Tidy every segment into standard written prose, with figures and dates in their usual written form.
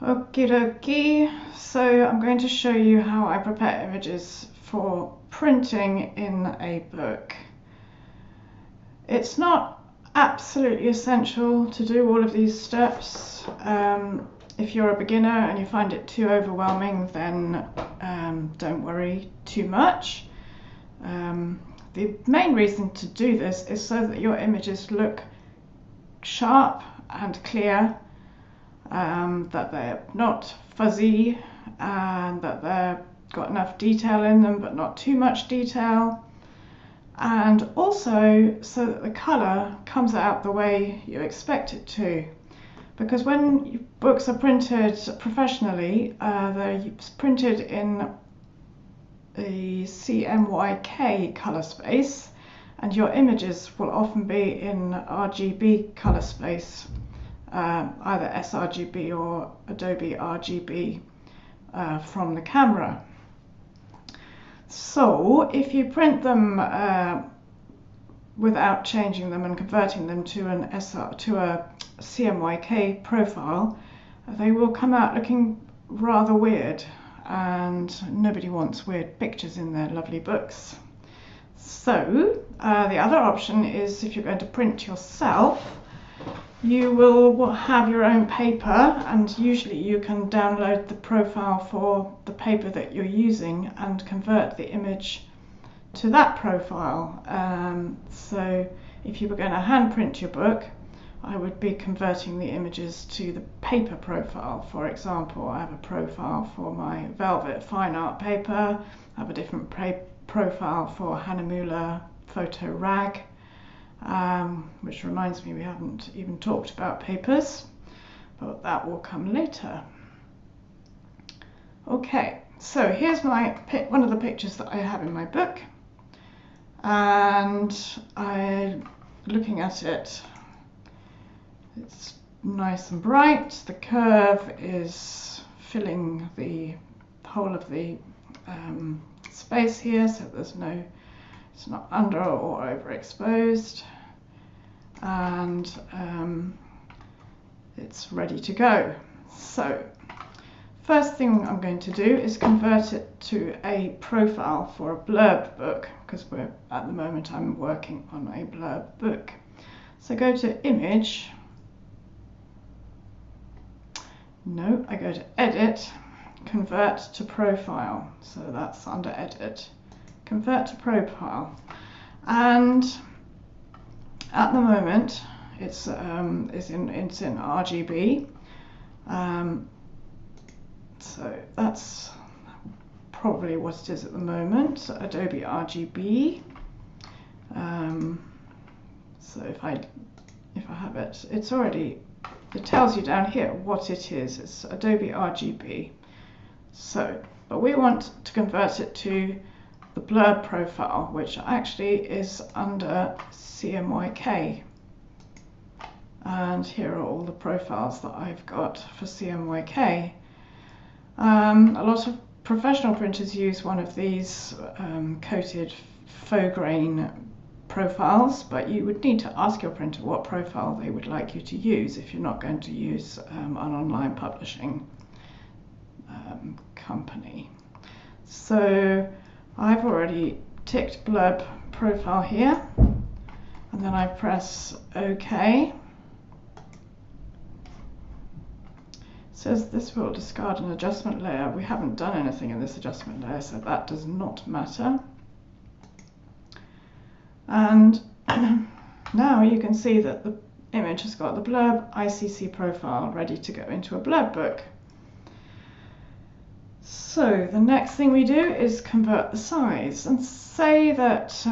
Okie dokie, so I'm going to show you how I prepare images for printing in a book. It's not absolutely essential to do all of these steps. If you're a beginner and you find it too overwhelming, then don't worry too much. The main reason to do this is so that your images look sharp and clear, that they're not fuzzy, and that they've got enough detail in them but not too much detail, and also so that the colour comes out the way you expect it to. Because when books are printed professionally, they're printed in the CMYK colour space, and your images will often be in RGB colour space, either sRGB or Adobe RGB from the camera. So if you print them without changing them and converting them to a CMYK profile, they will come out looking rather weird, and nobody wants weird pictures in their lovely books. So the other option is, if you're going to print yourself, you will have your own paper, and usually you can download the profile for the paper that you're using and convert the image to that profile. So if you were going to hand print your book, I would be converting the images to the paper profile. For example, I have a profile for my velvet fine art paper, I have a different profile for Hahnemuhle photo rag, which reminds me we haven't even talked about papers, but that will come later. Okay, so here's one of the pictures that I have in my book, and looking at it, it's nice and bright. The curve is filling the whole of the space here, so it's not under or overexposed, and it's ready to go. So first thing I'm going to do is convert it to a profile for a blurb book, because at the moment I'm working on a blurb book. So go to Image, I go to Edit, Convert to Profile, so that's under Edit, Convert to Profile, and at the moment it's in RGB, so that's probably what it is at the moment, Adobe RGB. So if I have it, it tells you down here what it is. It's Adobe RGB. So, but we want to convert it to the blurb profile, which actually is under CMYK. And here are all the profiles that I've got for CMYK. A lot of professional printers use one of these coated faux grain profiles, but you would need to ask your printer what profile they would like you to use if you're not going to use an online publishing company. So I've already ticked blurb profile here, and then I press OK. It says this will discard an adjustment layer. We haven't done anything in this adjustment layer, so that does not matter. And now you can see that the image has got the blurb ICC profile ready to go into a blurb book. So the next thing we do is convert the size, and say that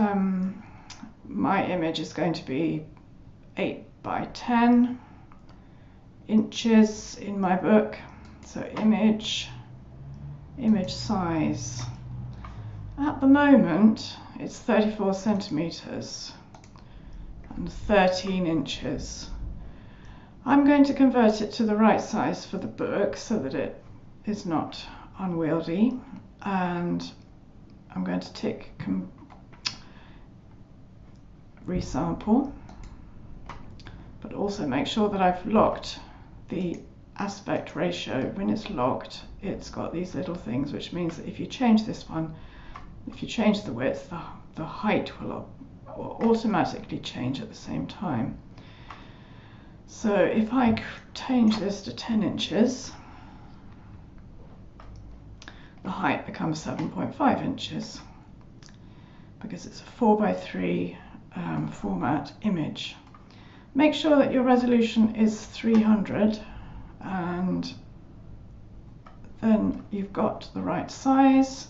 my image is going to be 8 by 10 inches in my book. So image size. At the moment it's 34 centimeters and 13 inches. I'm going to convert it to the right size for the book so that it is not unwieldy, and I'm going to tick resample, but also make sure that I've locked the aspect ratio, when it's locked, it's got these little things, which means that if you change this one, if you change the width, the height will automatically change at the same time. So if I change this to 10 inches, the height becomes 7.5 inches because it's a 4:3 format image. Make sure that your resolution is 300, and then you've got the right size,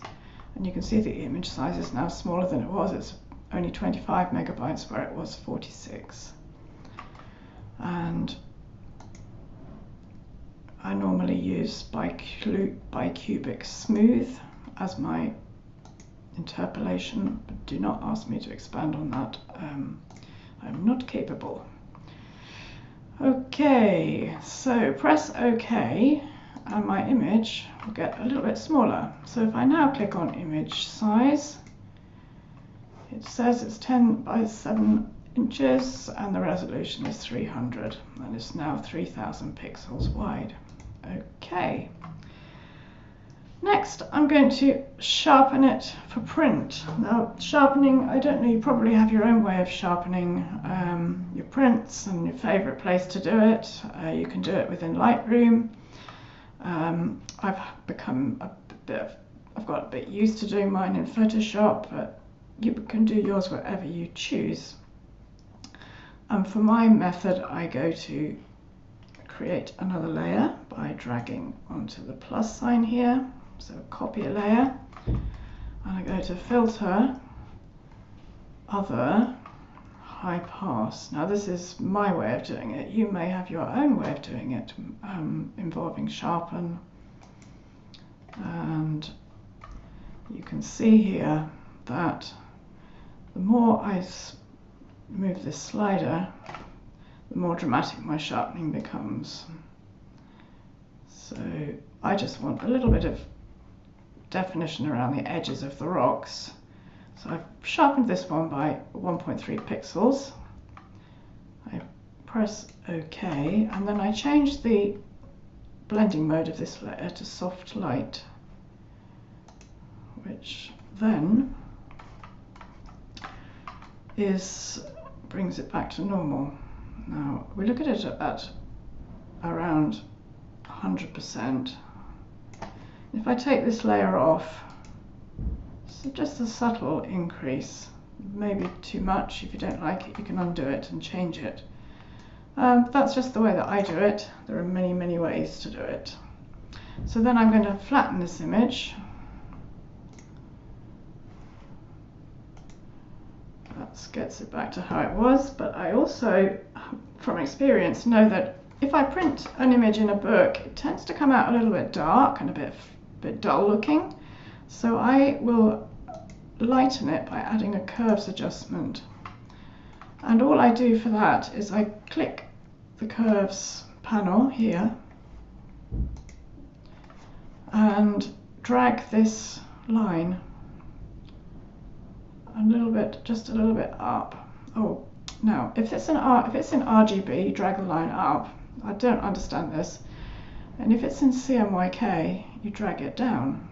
and you can see the image size is now smaller than it was. It's only 25 megabytes where it was 46. And I normally use bicubic smooth as my interpolation, but do not ask me to expand on that. I'm not capable. Okay, so press OK and my image will get a little bit smaller. So if I now click on image size, it says it's 10 by 7 inches and the resolution is 300 and it's now 3000 pixels wide. Okay. Next, I'm going to sharpen it for print. Now, sharpening, I don't know, you probably have your own way of sharpening your prints and your favourite place to do it. You can do it within Lightroom. I've got a bit used to doing mine in Photoshop, but you can do yours wherever you choose. And for my method, I go to create another layer by dragging onto the plus sign here. So copy a layer, and I go to filter, other, high pass. Now this is my way of doing it. You may have your own way of doing it, involving sharpen. And you can see here that the more I move this slider, the more dramatic my sharpening becomes. So I just want a little bit of definition around the edges of the rocks. So I've sharpened this one by 1.3 pixels. I press OK, and then I change the blending mode of this layer to soft light, which then brings it back to normal. Now we look at it at around 100%. If I take this layer off, so just a subtle increase, maybe too much. If you don't like it, you can undo it and change it. That's just the way that I do it. There are many, many ways to do it. So then I'm going to flatten this image. That gets it back to how it was, but I also, from experience, know that if I print an image in a book, it tends to come out a little bit dark and a bit dull looking. So I will lighten it by adding a curves adjustment. And all I do for that is I click the curves panel here and drag this line a little bit, just a little bit up. Oh, now if it's in RGB, drag the line up. I don't understand this. And if it's in CMYK, you drag it down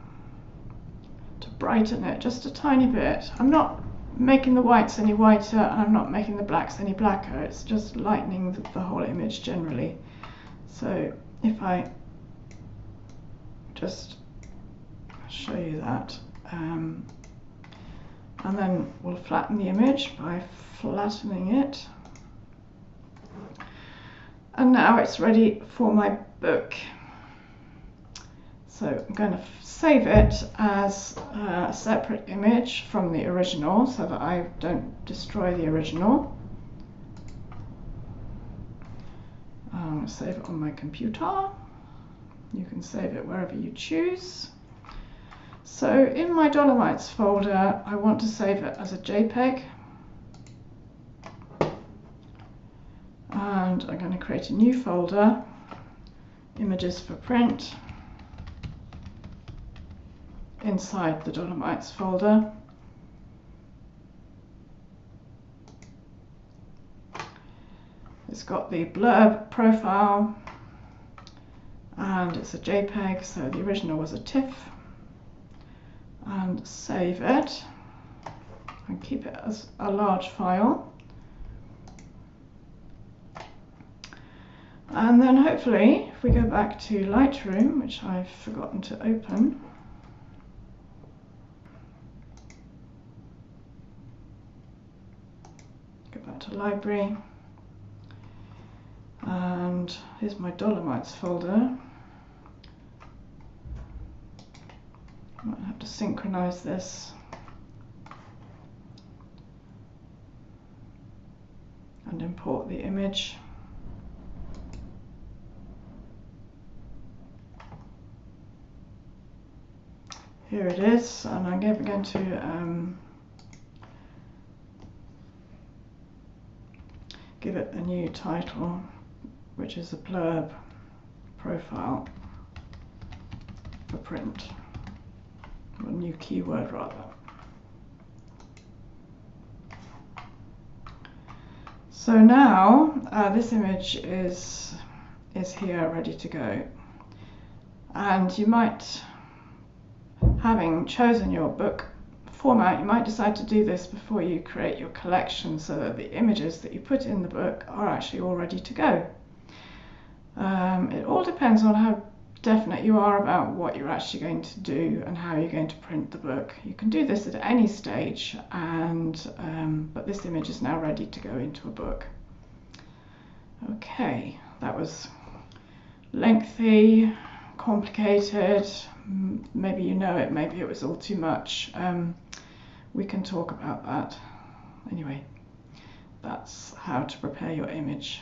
to brighten it just a tiny bit. I'm not making the whites any whiter and I'm not making the blacks any blacker. It's just lightening the whole image generally. So if I just show you that, and then we'll flatten the image by flattening it. And now it's ready for my book. So I'm going to save it as a separate image from the original so that I don't destroy the original. I'm going to save it on my computer. You can save it wherever you choose. So in my Dolomites folder, I want to save it as a JPEG. And I'm going to create a new folder, images for print, inside the Dolomites folder. It's got the blurb profile, and it's a JPEG, so the original was a TIFF, and save it and keep it as a large file. And then hopefully, if we go back to Lightroom, which I've forgotten to open, go back to Library, and here's my Dolomites folder. I might have to synchronize this. And import the image. Here it is, and I'm going to give it a new title, which is a blurb profile for print, or a new keyword rather. So now this image is here ready to go, and you might, having chosen your book format, you might decide to do this before you create your collection so that the images that you put in the book are actually all ready to go. It all depends on how definite you are about what you're actually going to do and how you're going to print the book. You can do this at any stage, and but this image is now ready to go into a book. Okay, that was lengthy, complicated. Maybe you know it, maybe it was all too much. We can talk about that. Anyway, that's how to prepare your image.